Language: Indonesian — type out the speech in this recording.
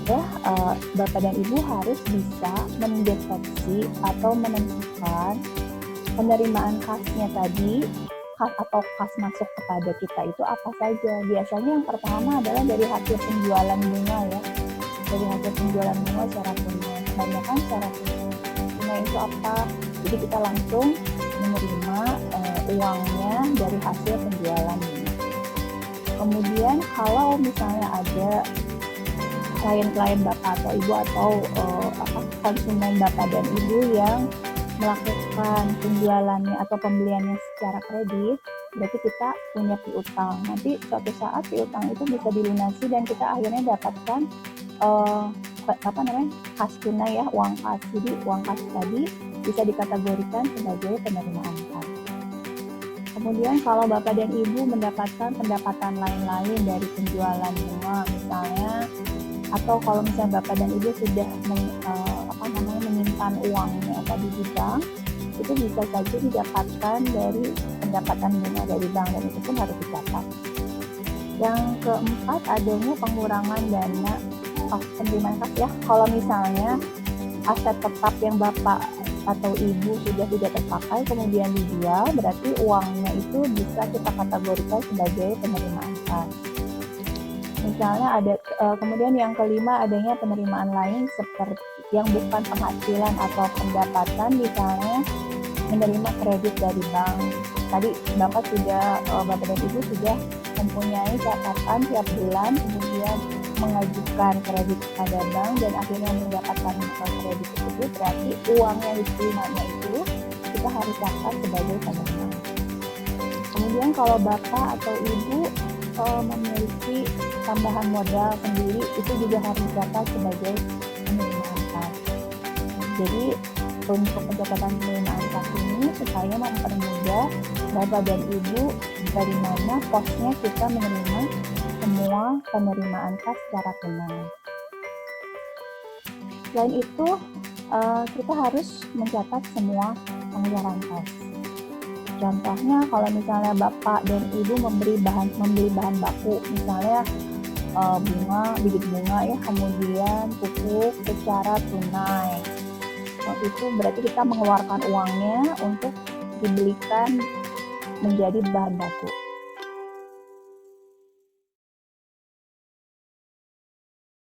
ya, bapak dan ibu harus bisa mendeteksi atau menentukan penerimaan kasnya tadi, kas atau kas masuk kepada kita itu apa saja. Biasanya yang pertama adalah dari hasil penjualan bunga ya, dari hasil penjualan bunga secara tunai. Kebanyakan secara tunai. Tunai itu apa? Jadi kita langsung menerima uangnya dari hasil penjualan bunga. Kemudian kalau misalnya ada klien-klien bapak atau ibu atau konsumen bapak dan ibu yang melakukan penjualannya atau pembeliannya secara kredit, berarti kita punya piutang. Nanti suatu saat piutang itu bisa dilunasi dan kita akhirnya dapatkan kas tunai ya, uang kas. Jadi uang kas tadi bisa dikategorikan sebagai penerimaan kas. Kemudian kalau bapak dan ibu mendapatkan pendapatan lain-lain dari penjualan bunga misalnya, atau kalau misalnya bapak dan ibu sudah menyimpan uangnya tadi di bank, itu bisa saja didapatkan dari pendapatan bunga dari bank dan itu pun harus dicatat. Yang keempat, adanya pengurangan dana penerimaan kas ya. Kalau misalnya aset tetap yang bapak atau ibu sudah tidak terpakai kemudian dijual, berarti uangnya itu bisa kita kategorikan sebagai penerimaan kas. Misalnya ada kemudian yang kelima, adanya penerimaan lain seperti yang bukan penghasilan atau pendapatan, misalnya menerima kredit dari bank. Tadi bapak dan ibu sudah mempunyai catatan tiap bulan, kemudian mengajukan kredit pada bank dan akhirnya mendapatkan kredit tersebut, berarti uang yang diterimanya itu kita harus catat sebagai penerimaan. Kemudian kalau bapak atau ibu memiliki tambahan modal sendiri, itu juga harus dicatat sebagai penerimaan kas. Jadi untuk pencatatan penerimaan kas ini supaya mempermudah bapak dan ibu dari mana posnya kita menerima semua penerimaan kas secara tunai. Selain itu, kita harus mencatat semua pengeluaran kas. Contohnya kalau misalnya bapak dan ibu membeli bahan baku, misalnya bibit bunga ya, kemudian pupuk secara tunai. Itu berarti kita mengeluarkan uangnya untuk dibelikan menjadi bahan baku.